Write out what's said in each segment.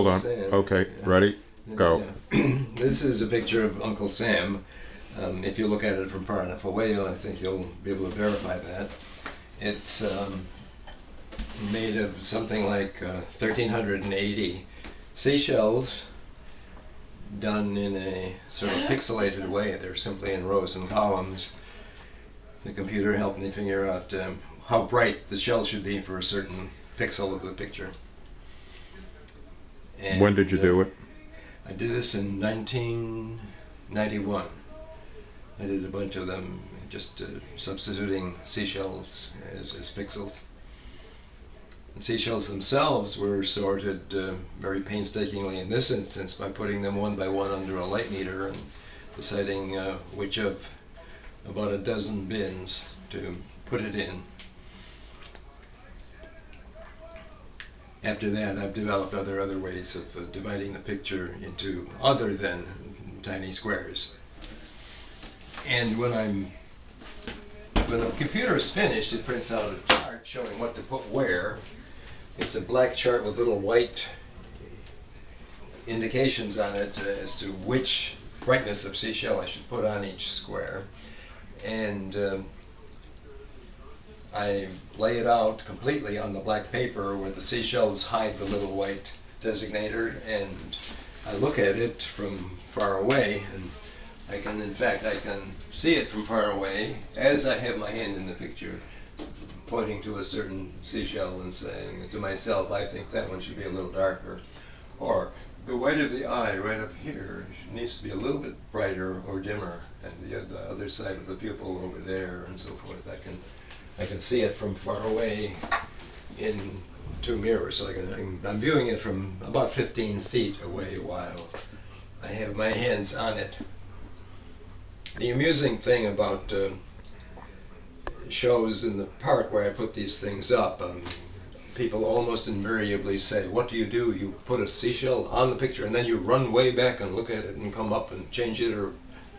Hold on. Sam. Okay, ready? Go. Yeah. This is a picture of Uncle Sam. If you look at it from far enough away, I think you'll be able to verify that. It's made of something like 1,380 seashells done in a sort of pixelated way. They're simply in rows and columns. The computer helped me figure out how bright the shell should be for a certain pixel of the picture. And, When did you do it? I did this in 1991. I did a bunch of them, just substituting seashells as pixels. The seashells themselves were sorted very painstakingly in this instance by putting them one by one under a light meter and deciding which of about a dozen bins to put it in. After that, I've developed other ways of dividing the picture into other than tiny squares. And when the computer is finished, it prints out a chart showing what to put where. It's a black chart with little white indications on it as to which brightness of seashell I should put on each square. And I lay it out completely on the black paper where the seashells hide the little white designator, and I look at it from far away, and I can see it from far away as I have my hand in the picture, pointing to a certain seashell and saying to myself, I think that one should be a little darker, or the white of the eye right up here needs to be a little bit brighter or dimmer, and the other side of the pupil over there, and so forth. I can see it from far away in two mirrors, so I'm viewing it from about 15 feet away while I have my hands on it. The amusing thing about shows in the park where I put these things up, people almost invariably say, what do? You put a seashell on the picture and then you run way back and look at it and come up and change it or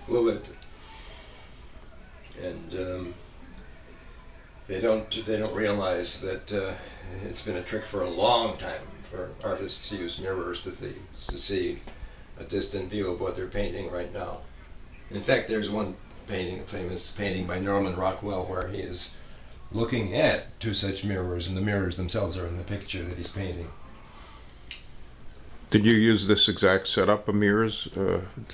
glue it. And they don't realize that it's been a trick for a long time for artists to use mirrors to see a distant view of what they're painting right now. In fact, there's one painting, a famous painting by Norman Rockwell, where he is looking at two such mirrors, and the mirrors themselves are in the picture that he's painting. Did you use this exact setup of mirrors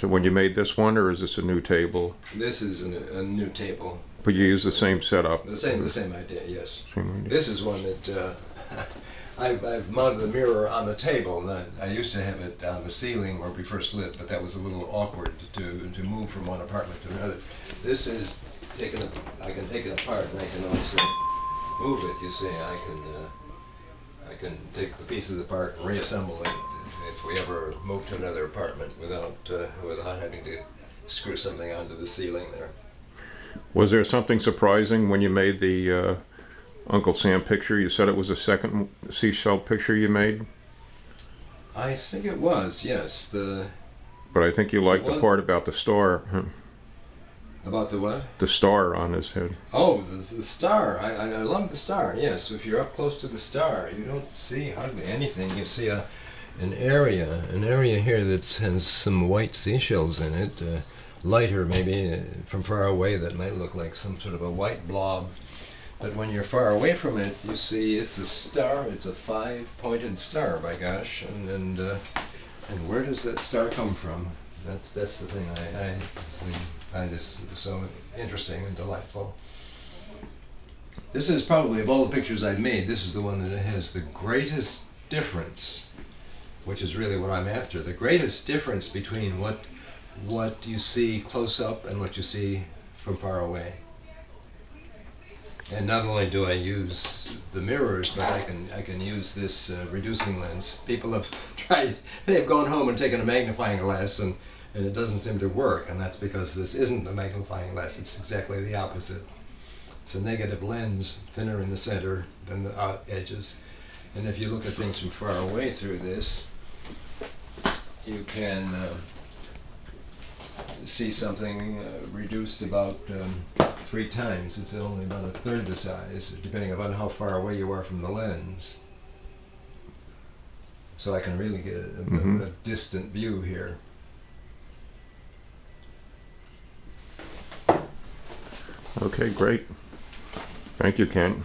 when you made this one, or is this a new table? This is a new table. But you use the same setup? The same idea, yes. Same idea. This is one that I've mounted the mirror on the table. And I used to have it on the ceiling where we first lived, but that was a little awkward to move from one apartment to another. This is I can take it apart, and I can also move it. You see, I can take the pieces apart and reassemble it if we ever move to another apartment without having to screw something onto the ceiling there. Was there something surprising when you made the Uncle Sam picture? You said it was the second seashell picture you made? I think it was, yes. But I think you liked the part about the star. About the what? The star on his head. Oh, the star. I love the star, yes. If you're up close to the star, you don't see hardly anything. You see an area here that has some white seashells in it. Lighter maybe from far away, that might look like some sort of a white blob, but when you're far away from it, you see it's a star. It's a 5-pointed star, by gosh. And where does that star come from? That's the thing I find just so interesting and delightful. This is probably, of all the pictures I've made, this is the one that has the greatest difference, which is really what I'm after. The greatest difference between what you see close up and what you see from far away. And not only do I use the mirrors, but I can use this reducing lens. People have they've gone home and taken a magnifying glass and it doesn't seem to work, and that's because this isn't a magnifying glass. It's exactly the opposite. It's a negative lens, thinner in the center than the edges. And if you look at things from far away through this, you can see something reduced about 3 times. It's only about a third the size, depending upon how far away you are from the lens. so I can really get a distant view here. Okay, great. Thank you, Kent.